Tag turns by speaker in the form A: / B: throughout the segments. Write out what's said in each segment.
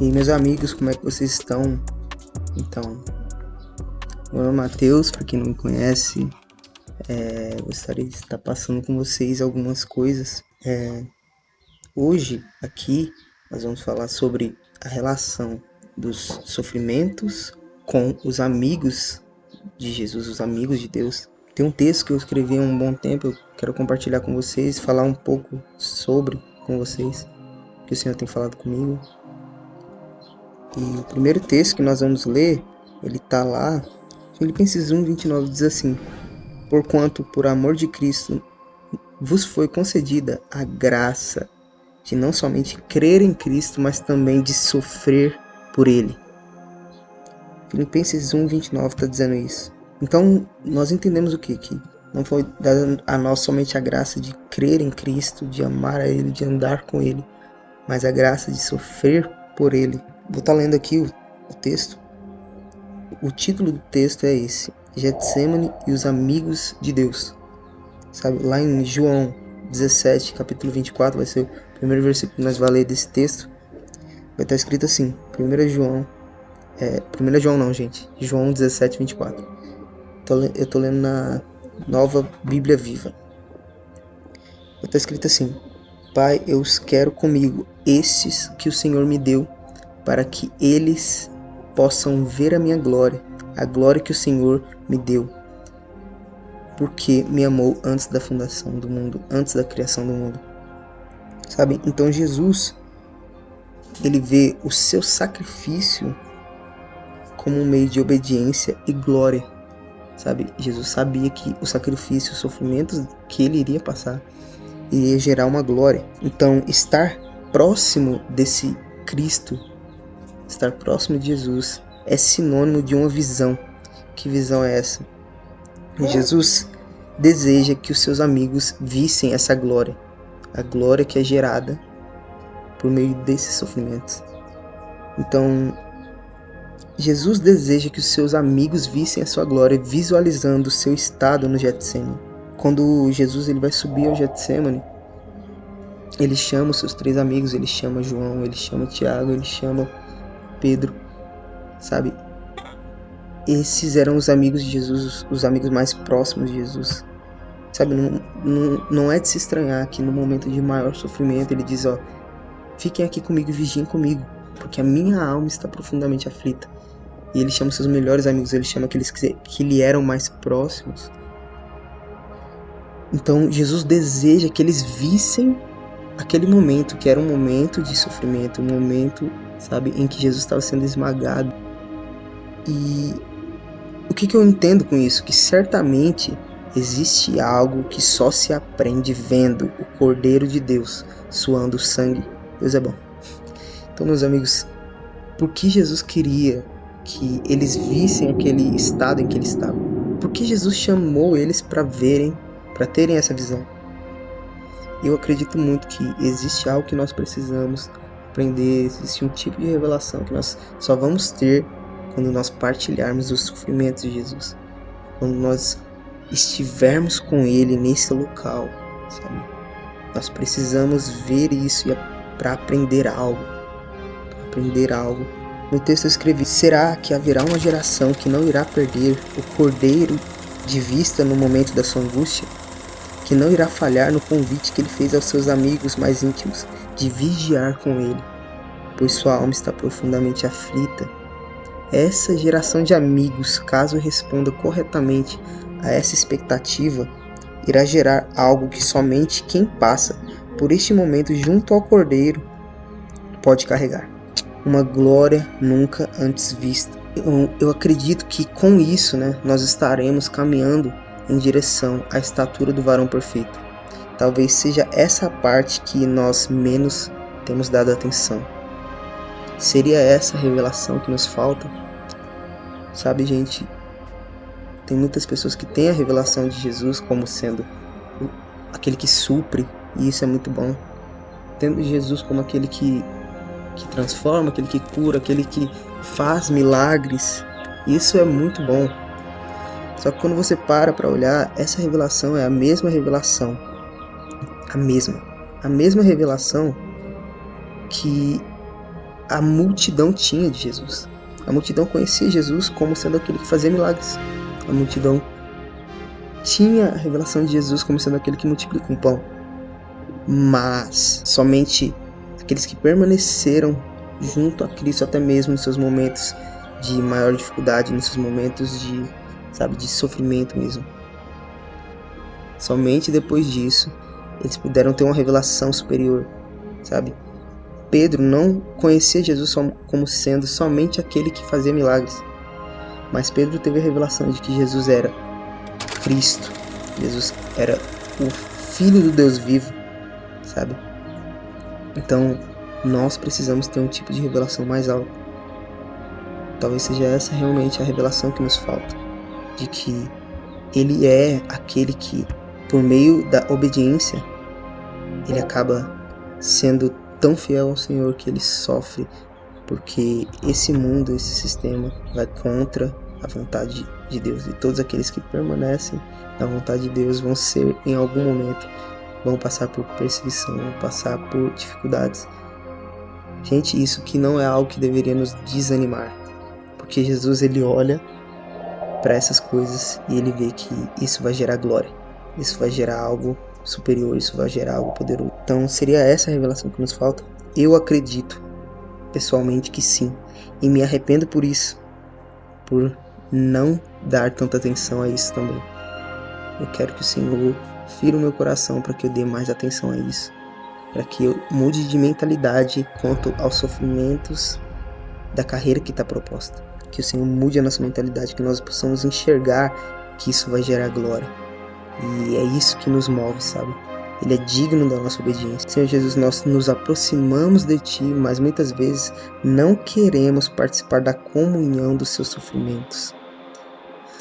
A: E meus amigos, como é que vocês estão? Então, meu nome é Matheus, para quem não me conhece, gostaria de estar passando com vocês algumas coisas. Hoje, aqui, nós vamos falar sobre a relação dos sofrimentos com os amigos de Jesus, os amigos de Deus. Tem um texto que eu escrevi há um bom tempo, eu quero compartilhar com vocês, falar um pouco com vocês, que o Senhor tem falado comigo. E o primeiro texto que nós vamos ler, ele está lá, Filipenses 1:29 diz assim: Porquanto, por amor de Cristo, vos foi concedida a graça de não somente crer em Cristo, mas também de sofrer por Ele. Filipenses 1:29 está dizendo isso. Então, nós entendemos o quê? Que não foi dada a nós somente a graça de crer em Cristo, de amar a Ele, de andar com Ele, mas a graça de sofrer por Ele. Vou estar lendo aqui o texto. O título do texto é esse: Getsêmani e os amigos de Deus. Sabe, lá em João 17, capítulo 24, vai ser o primeiro versículo que nós vamos ler desse texto. Vai estar escrito assim, 1 João não, gente, João 17, 24. Eu tô lendo na Nova Bíblia Viva. Vai estar escrito assim: Pai, eu os quero comigo, estes que o Senhor me deu, para que eles possam ver a minha glória, a glória que o Senhor me deu, porque me amou antes da fundação do mundo, antes da criação do mundo. Sabe? Então Jesus, ele vê o seu sacrifício como um meio de obediência e glória. Sabe? Jesus sabia que o sacrifício, os sofrimentos que ele iria passar, iria gerar uma glória. Então, estar próximo desse Cristo, estar próximo de Jesus, é sinônimo de uma visão. Que visão é essa? Jesus deseja que os seus amigos vissem essa glória, a glória que é gerada por meio desses sofrimentos. Então, Jesus deseja que os seus amigos vissem a sua glória, visualizando o seu estado no Getsêmani. Quando Jesus ele vai subir ao Getsêmani, ele chama os seus 3 amigos, ele chama João, ele chama Tiago, ele chama Pedro, sabe? Esses eram os amigos de Jesus, os amigos mais próximos de Jesus. Sabe, não é de se estranhar que no momento de maior sofrimento ele diz, fiquem aqui comigo e vigiem comigo, porque a minha alma está profundamente aflita. E ele chama seus melhores amigos, ele chama aqueles que lhe eram mais próximos. Então Jesus deseja que eles vissem aquele momento, que era um momento de sofrimento, um momento, sabe, em que Jesus estava sendo esmagado. E o que eu entendo com isso? Que certamente existe algo que só se aprende vendo o Cordeiro de Deus suando sangue. Deus é bom. Então, meus amigos, por que Jesus queria que eles vissem aquele estado em que eles estavam? Por que Jesus chamou eles para verem, para terem essa visão? Eu acredito muito que existe algo que nós precisamos aprender, existe um tipo de revelação que nós só vamos ter quando nós partilharmos os sofrimentos de Jesus, quando nós estivermos com Ele nesse local, sabe? Nós precisamos ver isso para aprender algo. No texto eu escrevi: será que haverá uma geração que não irá perder o Cordeiro de vista no momento da sua angústia? Que não irá falhar no convite que ele fez aos seus amigos mais íntimos de vigiar com ele, pois sua alma está profundamente aflita? Essa geração de amigos, caso responda corretamente a essa expectativa, irá gerar algo que somente quem passa por este momento junto ao Cordeiro pode carregar. Uma glória nunca antes vista. Eu acredito que com isso, nós estaremos caminhando em direção à estatura do varão perfeito. Talvez seja essa parte que nós menos temos dado atenção. Seria essa a revelação que nos falta? Sabe, gente, tem muitas pessoas que têm a revelação de Jesus como sendo aquele que supre, e isso é muito bom. Tendo Jesus como aquele que transforma, aquele que cura, aquele que faz milagres, isso é muito bom. Só que quando você para olhar, essa revelação é a mesma revelação, a mesma revelação que a multidão tinha de Jesus. A multidão conhecia Jesus como sendo aquele que fazia milagres. A multidão tinha a revelação de Jesus como sendo aquele que multiplica um pão. Mas somente aqueles que permaneceram junto a Cristo, até mesmo nos seus momentos de maior dificuldade, nos seus momentos de sofrimento mesmo. Somente depois disso, eles puderam ter uma revelação superior, sabe? Pedro não conhecia Jesus como sendo somente aquele que fazia milagres. Mas Pedro teve a revelação de que Jesus era Cristo. Jesus era o Filho do Deus vivo, sabe? Então, nós precisamos ter um tipo de revelação mais alta. Talvez seja essa realmente a revelação que nos falta. De que Ele é aquele que, por meio da obediência, Ele acaba sendo tão fiel ao Senhor que Ele sofre, porque esse mundo, esse sistema vai contra a vontade de Deus. E todos aqueles que permanecem na vontade de Deus vão ser, em algum momento, vão passar por perseguição, vão passar por dificuldades. Gente, isso que não é algo que deveria nos desanimar, porque Jesus, Ele olha para essas coisas e Ele vê que isso vai gerar glória, isso vai gerar algo superior, isso vai gerar algo poderoso. Então seria essa a revelação que nos falta? Eu acredito pessoalmente que sim, e me arrependo por isso, por não dar tanta atenção a isso também. Eu quero que o Senhor fira o meu coração para que eu dê mais atenção a isso, para que eu mude de mentalidade quanto aos sofrimentos da carreira que está proposta, que o Senhor mude a nossa mentalidade, que nós possamos enxergar que isso vai gerar glória. E é isso que nos move, sabe? Ele é digno da nossa obediência. Senhor Jesus, nós nos aproximamos de Ti, mas muitas vezes não queremos participar da comunhão dos Seus sofrimentos.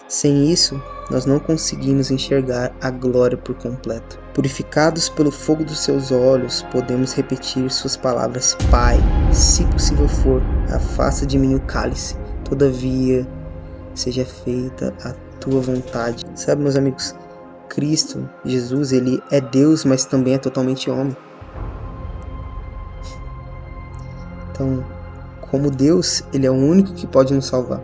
A: Sem isso, nós não conseguimos enxergar a glória por completo. Purificados pelo fogo dos Seus olhos, podemos repetir Suas palavras: Pai, se possível for, afasta de mim o cálice. Todavia, seja feita a Tua vontade. Sabe, meus amigos, Cristo, Jesus, Ele é Deus, mas também é totalmente homem. Então, como Deus, Ele é o único que pode nos salvar.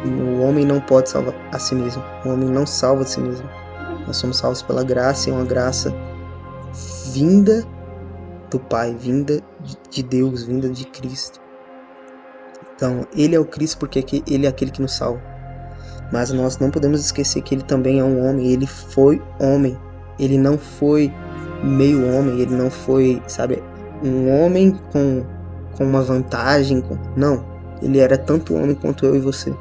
A: E o homem não pode salvar a si mesmo. O homem não salva a si mesmo. Nós somos salvos pela graça, e é uma graça vinda do Pai, vinda de Deus, vinda de Cristo. Então, Ele é o Cristo porque Ele é aquele que nos salva. Mas nós não podemos esquecer que Ele também é um homem. Ele foi homem. Ele não foi meio homem. Ele não foi, sabe, um homem com uma vantagem. Não. Ele era tanto homem quanto eu e você.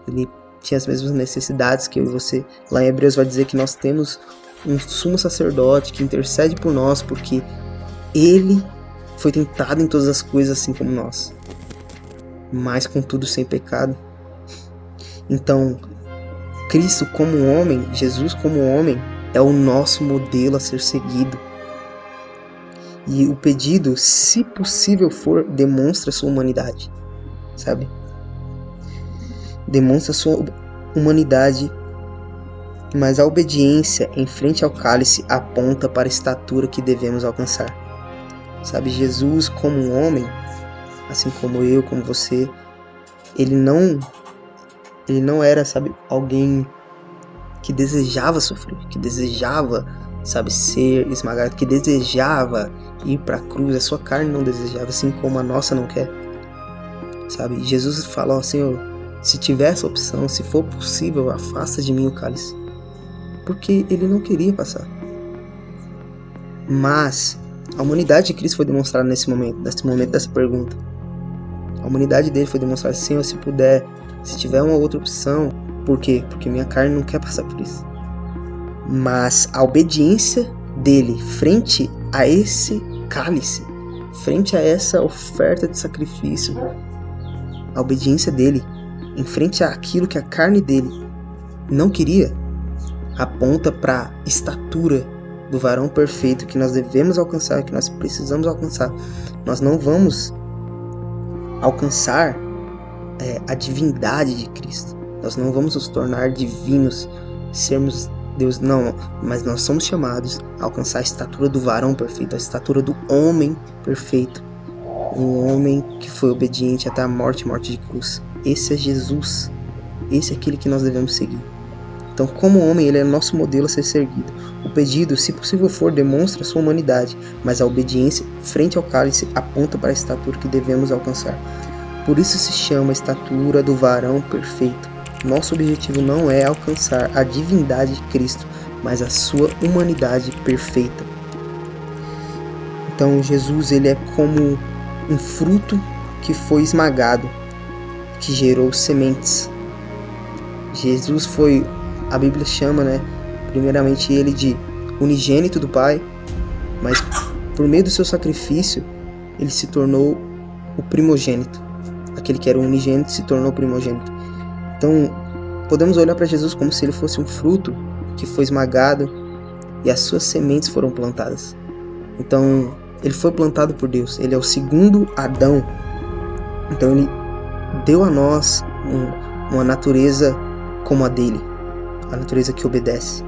A: Ele tinha as mesmas necessidades que eu e você. Lá em Hebreus vai dizer que nós temos um sumo sacerdote que intercede por nós, porque Ele foi tentado em todas as coisas assim como nós, mas contudo sem pecado. Então, Cristo como homem, Jesus como homem, é o nosso modelo a ser seguido. E o pedido, se possível for, demonstra sua humanidade, sabe? Demonstra sua humanidade, mas a obediência em frente ao cálice aponta para a estatura que devemos alcançar. Sabe, Jesus como um homem, assim como eu, como você, ele não era, sabe, alguém que desejava sofrer, que desejava, sabe, ser esmagado, que desejava ir para a cruz. A sua carne não desejava, assim como a nossa não quer, sabe? Jesus falou: Senhor, se tiver essa opção, se for possível, afasta de mim o cálice, porque ele não queria passar. Mas a humanidade de Cristo foi demonstrada nesse momento dessa pergunta. A humanidade dele foi demonstrada: Senhor, se puder, se tiver uma outra opção. Por quê? Porque minha carne não quer passar por isso. Mas a obediência dele frente a esse cálice, frente a essa oferta de sacrifício, a obediência dele em frente àquilo que a carne dele não queria, aponta para a estatura do varão perfeito que nós devemos alcançar, que nós precisamos alcançar. Nós não vamos alcançar a divindade de Cristo. Nós não vamos nos tornar divinos, sermos Deus, não. Mas nós somos chamados a alcançar a estatura do varão perfeito, a estatura do homem perfeito. um homem que foi obediente até a morte de cruz. Esse é Jesus. Esse é aquele que nós devemos seguir. Então, como homem, ele é nosso modelo a ser seguido. O pedido, se possível for, demonstra sua humanidade, mas a obediência, frente ao cálice, aponta para a estatura que devemos alcançar. Por isso se chama a estatura do varão perfeito. Nosso objetivo não é alcançar a divindade de Cristo, mas a sua humanidade perfeita. Então, Jesus, ele é como um fruto que foi esmagado, que gerou sementes. Jesus foi, a Bíblia chama, primeiramente ele de unigênito do Pai, mas por meio do seu sacrifício, ele se tornou o primogênito. Aquele que era o unigênito se tornou o primogênito. Então, podemos olhar para Jesus como se ele fosse um fruto que foi esmagado e as suas sementes foram plantadas. Então, ele foi plantado por Deus. Ele é o segundo Adão. Então, ele deu a nós uma natureza como a dele, a natureza que obedece.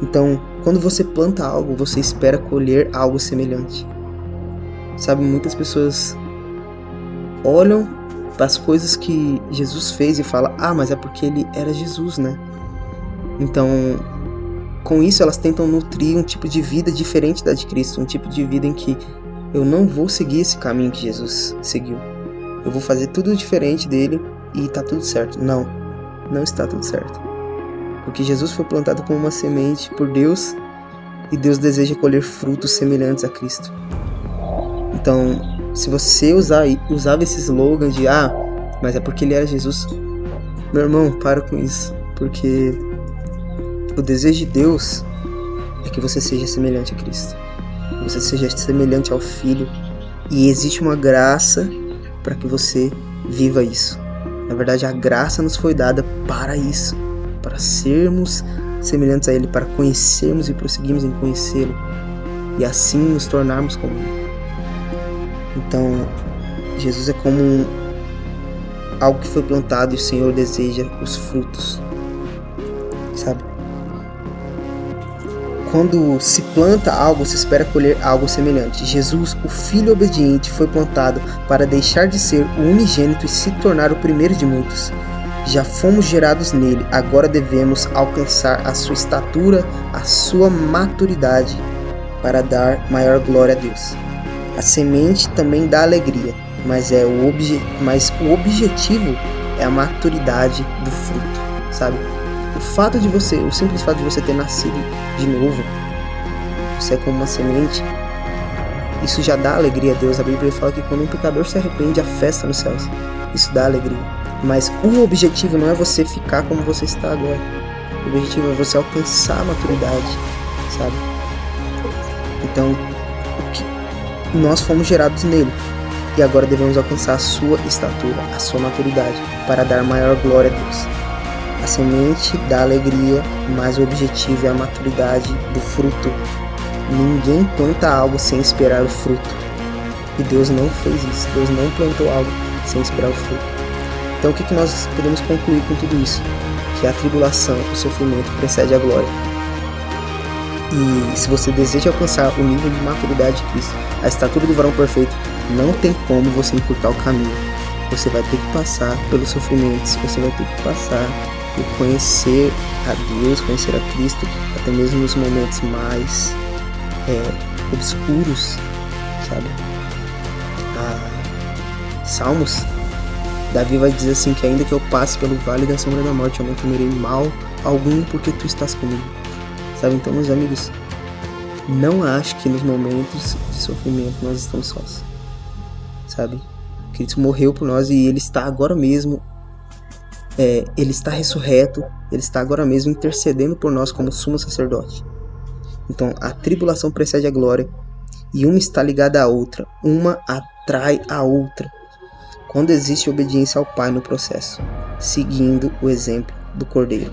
A: Então, quando você planta algo, você espera colher algo semelhante. Sabe, muitas pessoas olham para as coisas que Jesus fez e falam: mas é porque ele era Jesus, né? Então, com isso elas tentam nutrir um tipo de vida diferente da de Cristo, um tipo de vida em que eu não vou seguir esse caminho que Jesus seguiu. Eu vou fazer tudo diferente dele e tá tudo certo. Não está tudo certo. Porque Jesus foi plantado como uma semente por Deus e Deus deseja colher frutos semelhantes a Cristo. Então, se você usava esse slogan de mas é porque ele era Jesus, meu irmão, para com isso. Porque o desejo de Deus é que você seja semelhante a Cristo. Que você seja semelhante ao Filho. E existe uma graça para que você viva isso. Na verdade, a graça nos foi dada para isso, para sermos semelhantes a Ele, para conhecermos e prosseguirmos em conhecê-lo, e assim nos tornarmos como Ele. Então, Jesus é como algo que foi plantado e o Senhor deseja os frutos, sabe? Quando se planta algo, se espera colher algo semelhante. Jesus, o Filho obediente, foi plantado para deixar de ser o unigênito e se tornar o primeiro de muitos. Já fomos gerados nele, agora devemos alcançar a sua estatura, a sua maturidade, para dar maior glória a Deus. A semente também dá alegria, mas o objetivo é a maturidade do fruto, sabe? O simples fato de você ter nascido de novo, você é como uma semente, isso já dá alegria a Deus. A Bíblia fala que quando um pecador se arrepende, há festa nos céus. Isso dá alegria. Mas o objetivo não é você ficar como você está agora. O objetivo é você alcançar a maturidade, sabe? Então, nós fomos gerados nele. E agora devemos alcançar a sua estatura, a sua maturidade, para dar maior glória a Deus. A semente dá alegria, mas o objetivo é a maturidade do fruto. Ninguém planta algo sem esperar o fruto. E Deus não fez isso. Deus não plantou algo sem esperar o fruto. Então o que nós podemos concluir com tudo isso? Que a tribulação, o sofrimento precede a glória. E se você deseja alcançar o nível de maturidade de Cristo, a estatura do varão perfeito, não tem como você encurtar o caminho. Você vai ter que passar pelos sofrimentos, você vai ter que passar por conhecer a Deus, conhecer a Cristo, até mesmo nos momentos mais obscuros, sabe? Salmos, Davi vai dizer assim, que ainda que eu passe pelo vale da sombra da morte, eu não temerei mal algum, porque tu estás comigo, sabe? Então, meus amigos, não acho que nos momentos de sofrimento nós estamos sós, sabe? Cristo morreu por nós e Ele está agora mesmo, Ele está ressurreto, Ele está agora mesmo intercedendo por nós como sumo sacerdote. Então, a tribulação precede a glória e uma está ligada à outra, uma atrai a outra. Quando existe obediência ao Pai no processo, seguindo o exemplo do Cordeiro.